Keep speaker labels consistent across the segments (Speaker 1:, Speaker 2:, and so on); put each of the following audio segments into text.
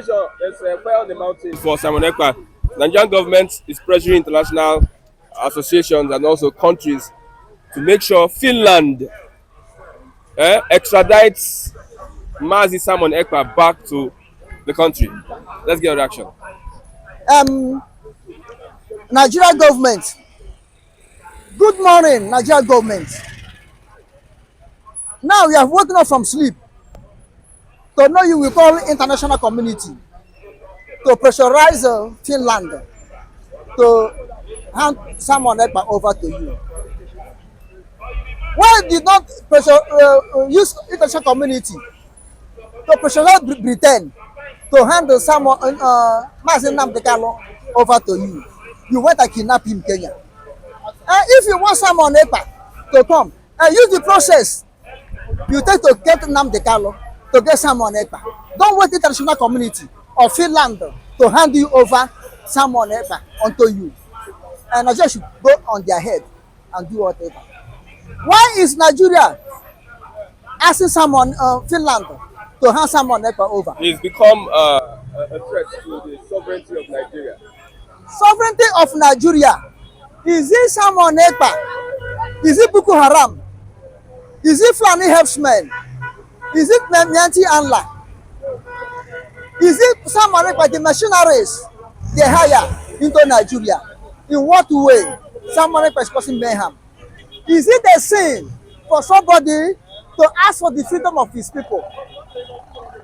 Speaker 1: pressure. There's fire on the mountain for Simon Ekpa. Nigerian government is pressuring international associations and also countries to make sure Finland extradites Mazi Simon Ekpa back to the country. Let's get a reaction.
Speaker 2: um Nigeria government, good morning Nigeria government. Now we have woken up from sleep to know you will call international community to pressurize Finland to hand Simon Ekpa over to you. Why did not use international community to pressurize Britain to hand Simon Mazi Nnamdi Kanu over to you? You went and kidnap him in Kenya. If you want Simon Ekpa to come and use the process you take to get Nnamdi Kanu, to get Simon Ekpa, don't wait international community or Finland to hand you over Simon Ekpa unto you. And Nigeria should go on their head and do whatever. Why is Nigeria asking Finland to hand Simon Ekpa over?
Speaker 1: He's become a threat to the sovereignty of Nigeria.
Speaker 2: Sovereignty of Nigeria. Is it Simon Ekpa? Is it Boko Haram? Is it Fulani herdsmen? Is it Nyanti Anla? Is it Simon Ekpa, the mercenaries they hire into Nigeria? In what way Simon Ekpa is causing mayhem? Is it a sin for somebody to ask for the freedom of his people?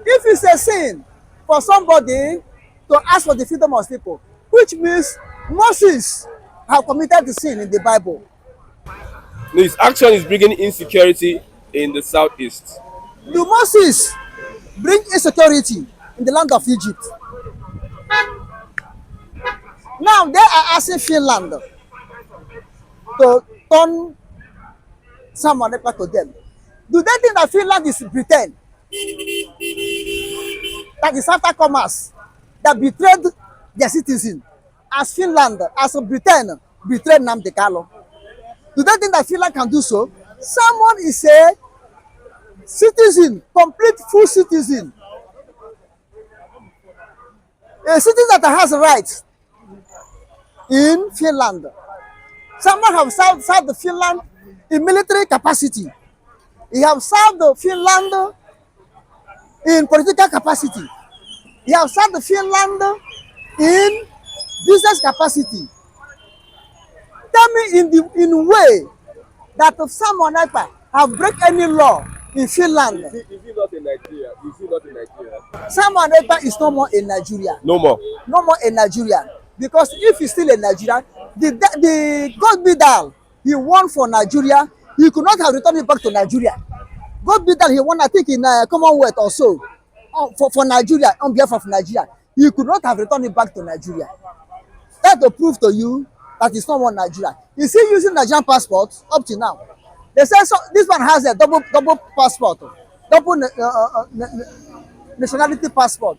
Speaker 2: If it's a sin for somebody to ask for the freedom of his people, which means Moses have committed the sin in the Bible.
Speaker 1: His action is bringing insecurity in the southeast.
Speaker 2: Do Moses bring insecurity in the land of Egypt? Now they are asking Finland to turn Simon Ekpa to them. Do they think that Finland is Britain? That is after commerce that betrayed their citizen, as Finland, as Britain betrayed Nnamdi Kanu? Do they think that Finland can do so? Someone is a citizen, complete full citizen, a citizen that has rights in Finland. Someone have served Finland in military capacity. He have served Finland in political capacity. He have served Finland in business capacity. Tell me in a way that if Simon Ekpa have break any law in Finland.
Speaker 1: Is he not in Nigeria? Is he not in Nigeria?
Speaker 2: Simon Ekpa is no more in Nigeria.
Speaker 1: No more.
Speaker 2: No more in Nigeria. Because if he's still in Nigeria, the God Bidal he won for Nigeria, he could not have returned it back to Nigeria. God Bidal he won, I think, in Commonwealth or so, for Nigeria, on behalf of Nigeria. He could not have returned it back to Nigeria. That to prove to you that he's not more Nigeria. Is he using Nigerian passport up to now? They say so, this one has a double passport, double nationality passport.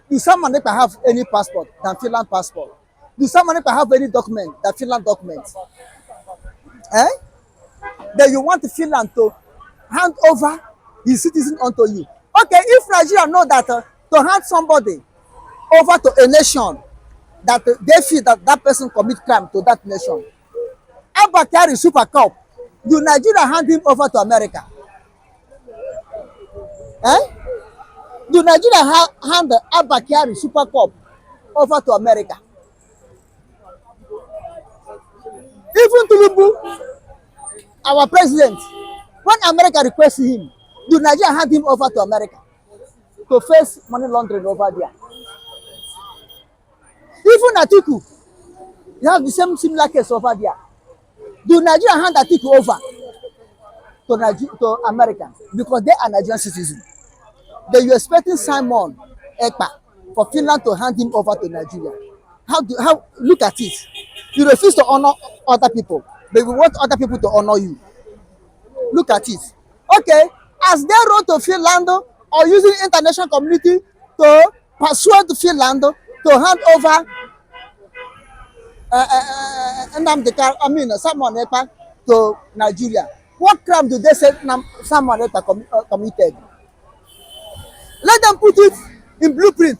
Speaker 2: Do Simon Ekpa have any passport than Finland passport? Do Simon Ekpa have any document than Finland documents? Then you want Finland to hand over his citizen onto you. Okay, if Nigeria know that to hand somebody over to a nation that they feel that that person commit crime to that nation, Abba carry Super Cup, do Nigeria hand him over to America? Do Nigeria hand the Abba carry Super Cup over to America? Even Tinubu, our president, when America requests him, do Nigeria hand him over to America to face money laundering over there? Even Atiku, you have the same similar case over there. Do Nigeria hand Atiku over to America because they are Nigerian citizens? Then you expecting Simon Ekpa for Finland to hand him over to Nigeria? How look at it? You refuse to honor other people, but you want other people to honor you. Look at it. Okay, as they wrote to Finland or using international community to persuade Finland to hand over Simon Ekpa to Nigeria. What crime do they say Simon Ekpa committed? Let them put it in blueprint,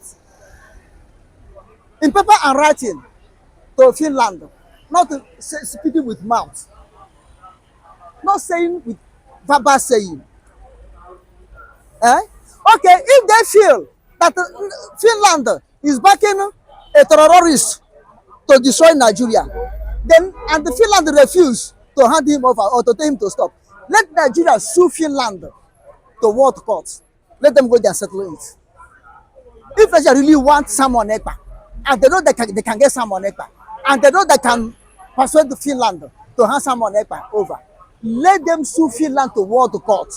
Speaker 2: in paper and writing to Finland, not speaking with mouth, not saying with verbal saying. Eh? Okay, if they feel that Finland is backing a terrorist to destroy Nigeria, then and the Finland refuse to hand him over or to tell him to stop, let Nigeria sue Finland to world court. Let them go there and settle it. If Nigeria really want Simon Ekpa, and they know they can get Simon Ekpa, and they know they can persuade Finland to hand Simon Ekpa over, let them sue Finland to world court.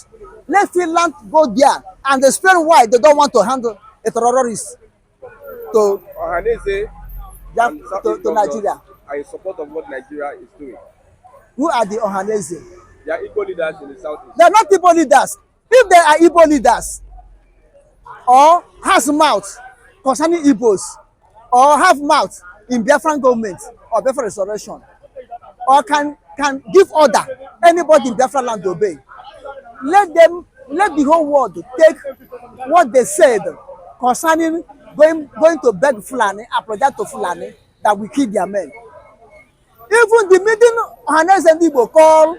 Speaker 2: Let Finland go there and explain why they don't want to handle a terrorist to
Speaker 1: Ohanese
Speaker 2: yeah,
Speaker 1: and
Speaker 2: to Nigeria.
Speaker 1: are in support of what Nigeria is doing.
Speaker 2: Who are the Ohanese?
Speaker 1: They are equal leaders in the southeast.
Speaker 2: They are not Igbo leaders. If they are Igbo leaders or has mouth concerning Igbos or have mouth in Biafran government or Biafran restoration or can give order anybody in Biafran land to obey, let the whole world take what they said concerning going to beg Fulani, apologize to Fulani that we kill their men. Even the meeting Ohanese and Igbo call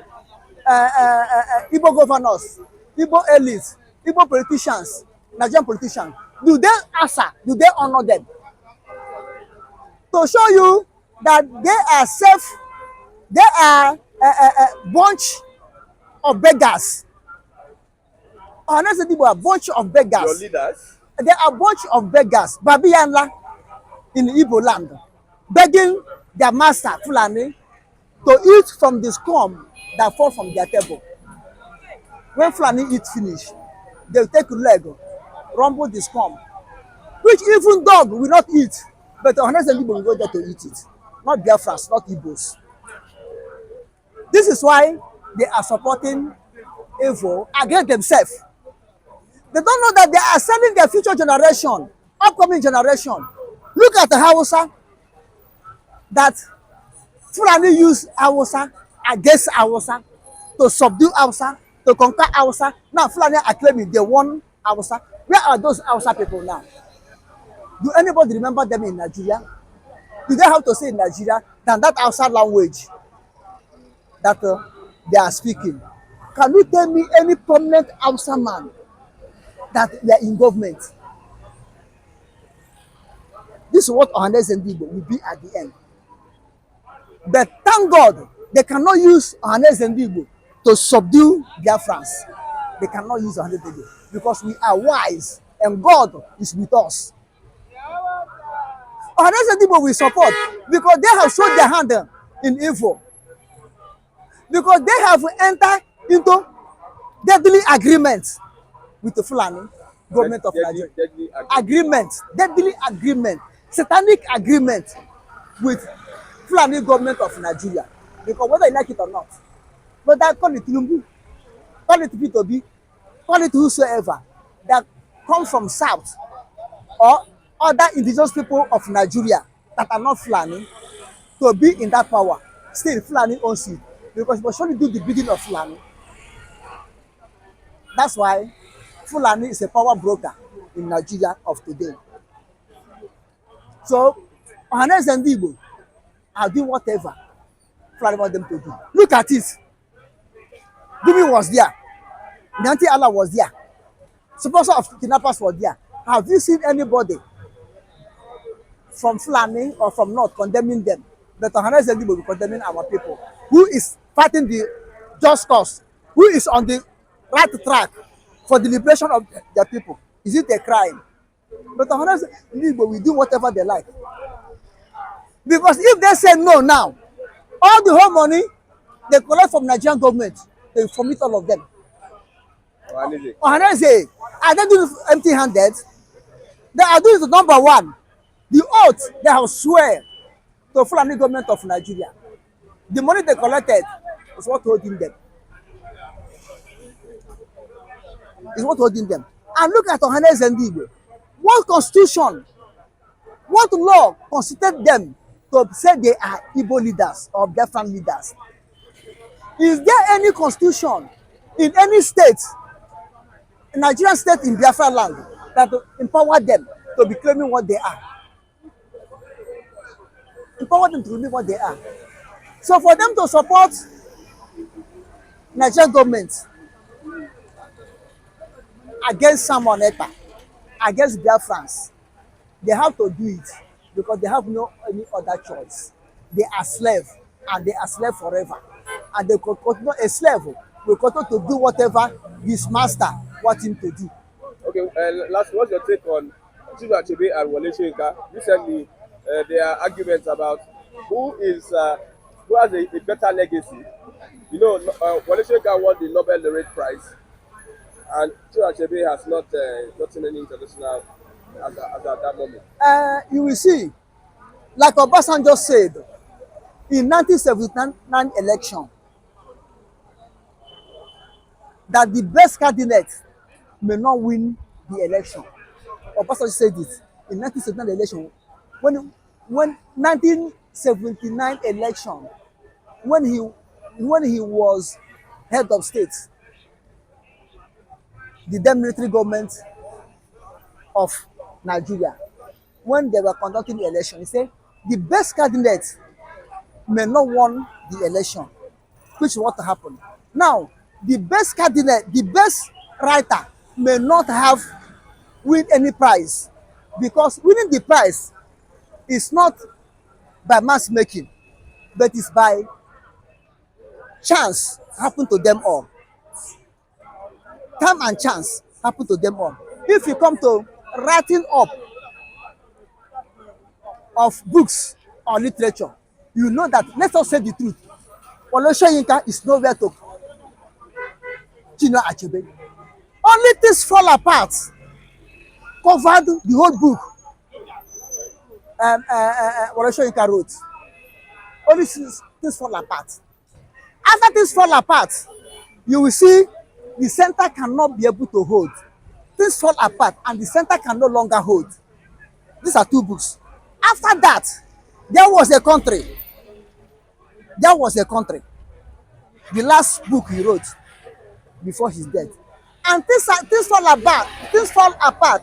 Speaker 2: Igbo governors, Igbo elites, Igbo politicians, Nigerian politicians, do they answer? Do they honor them? To show you that they are a bunch of beggars. Honestly, people are a bunch of beggars.
Speaker 1: Your leaders?
Speaker 2: They are a bunch of beggars. Babiyanla in Igbo land, begging their master Fulani to eat from the scum that fall from their table. When Fulani eat finish, they will take leg, rumble the scum, which even dog will not eat, but honestly people will go there to eat it. Not Biafrans, not Igbos. This is why they are supporting evil against themselves. They don't know that they are selling their future generation, upcoming generation. Look at the Hausa, that Fulani use Hausa against Hausa to subdue Hausa, to conquer Hausa. Now Fulani are claiming they won Hausa. Where are those Hausa people now? Do anybody remember them in Nigeria? Do they have to say in Nigeria than that Hausa language that they are speaking? Can you tell me any prominent Hausa man that they are in government? This is what Ohanese and Igbo will be at the end. But thank God they cannot use Ohanese and Igbo to subdue Biafrans. They cannot use Ohanese and Igbo because we are wise and God is with us. Ohanese and Igbo will support because they have shown their hand in evil. Because they have entered into deadly agreements with the Fulani government of Nigeria. Deadly agreement, satanic agreement with Fulani government of Nigeria. Because whether you like it or not, whether call it Lumbu, call it P2B, call it whosoever that come from South or other indigenous people of Nigeria that are not Fulani to be in that power, still Fulani owns it. Because you must surely do the bidding of Fulani. That's why Fulani is a power broker in Nigeria of today. So, Ohanese and Igbo are doing whatever Fulani want them to do. Look at it. Gumi was there. Nanti Allah was there. Sponsor of kidnappers was there. Have you seen anybody from Fulani or from North condemning them? But Ohanese and Igbo will be condemning our people. Who is fighting the just cause? Who is on the right track for the liberation of their people? Is it a crime? But Ohanese and Igbo will do whatever they like. Because if they say no now, all the whole money they collect from Nigerian government, they will forfeit all of them. Ohanese, are they doing it empty-handed? They are doing it number one. The oath they have swear to Fulani government of Nigeria. The money they collected is what holding them. Is what holding them. And look at Ohanese and Igbo. What constitution, what law constituted them to say they are Igbo leaders or Biafran leaders? Is there any constitution in any state, Nigerian state in Biafra land, that to empower them to be claiming what they are. Empower them to claim what they are. So for them to support Nigerian government against Simon Ekpa, against Biafrans, they have to do it because they have no any other choice. They are slave and they are slave forever. And they continue a slave will continue to do whatever his master wants him to do.
Speaker 1: Okay, last, what's your take on Chinua Achebe and Wole Soyinka? Recently, there are arguments about who is who has a better legacy. You know, Wole Soyinka won the Nobel Laureate Prize, and Chinua Achebe has not gotten any international as at that moment.
Speaker 2: You will see, like Obasanjo said, in 1979 election, that the best candidate may not win the election. Obasanjo said it in 1979 election. When 1979 election, when he was head of state, the then military government of Nigeria, when they were conducting the election, he said the best candidate may not won the election, which is what happened. Now, the best candidate, the best writer may not have win any prize, because winning the prize is not by mass making, but it's by chance happen to them all. Time and chance happen to them all. If you come to writing up of books or literature, you know that, let us say the truth, Wole Soyinka is nowhere to Chinua Achebe. Only things fall apart covered the whole book Wole Soyinka wrote. Only things fall apart. After things fall apart, you will see the center cannot be able to hold. Things fall apart and the center can no longer hold. These are two books. After that, there was a country. There was a country. The last book he wrote before his death. And things fall apart. Things fall apart.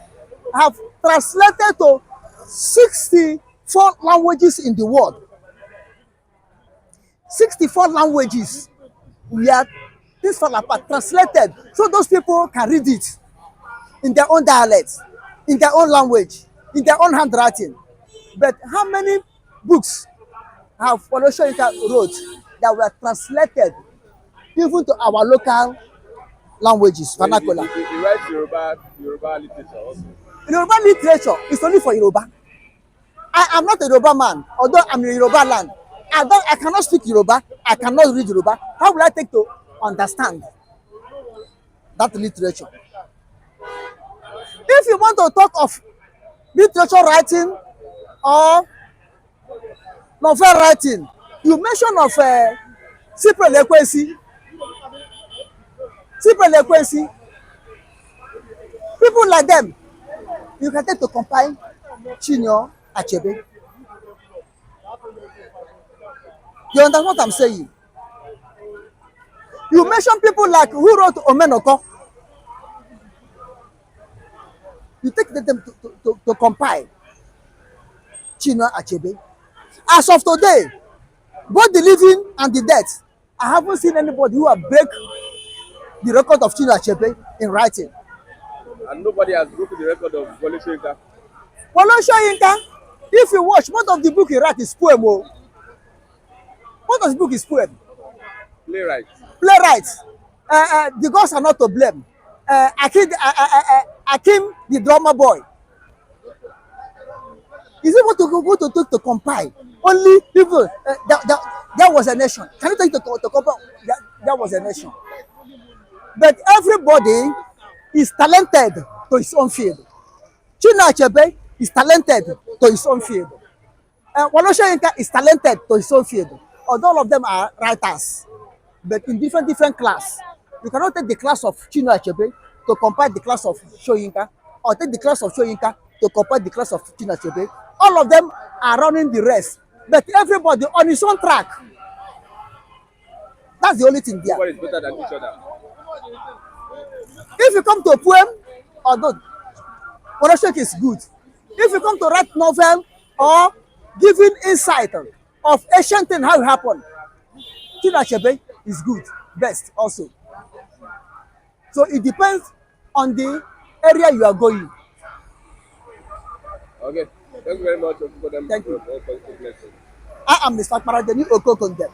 Speaker 2: Have translated to 64 languages in the world. 64 languages. We are things fall apart, translated, so those people can read it in their own dialect, in their own language, in their own handwriting. But how many books have Wole Soyinka wrote that were translated even to our local languages, vernacular?
Speaker 1: He writes Yoruba literature also.
Speaker 2: Yoruba literature is only for Yoruba. I am not a Yoruba man, although I'm in Yoruba land. I cannot speak Yoruba. I cannot read Yoruba. How will I take to understand that literature? If you want to talk of literature writing or novel writing, you mention of Simon Ekpa. People like them, you can take to compile Chinua Achebe. You understand what I'm saying? You mention people like who wrote Omenoko. You take them to compile Chinua Achebe. As of today, both the living and the dead, I haven't seen anybody who have break the record of Chinua Achebe in writing.
Speaker 1: And nobody has broken the record of Wole Soyinka.
Speaker 2: Wole Soyinka, if you watch, most of the book he write is poem. Most of the book is poem.
Speaker 1: Playwright.
Speaker 2: The gods are not to blame. Akim, the drummer boy, is able to go to compile. Only people, there was a nation. Can you take to compile? There was a nation. But everybody is talented to his own field. Chinua Achebe is talented to his own field. Wole Soyinka is talented to his own field. Although all of them are writers, but in different class. You cannot take the class of Chinua Achebe to compare the class of Soyinka, or take the class of Soyinka to compare the class of Chinua Achebe. All of them are running the race, but everybody on his own track. That's the only thing there.
Speaker 1: Nobody is better than each other.
Speaker 2: If you come to a poem, although Worship is good. If you come to write novel or giving insight of ancient thing how it happen, Chinachebe is good, best also. So it depends on the area you are going.
Speaker 1: Okay. Thank you very much for them
Speaker 2: Thank you.
Speaker 1: for positive message.
Speaker 2: I am Mr. Paradeni Okokonde.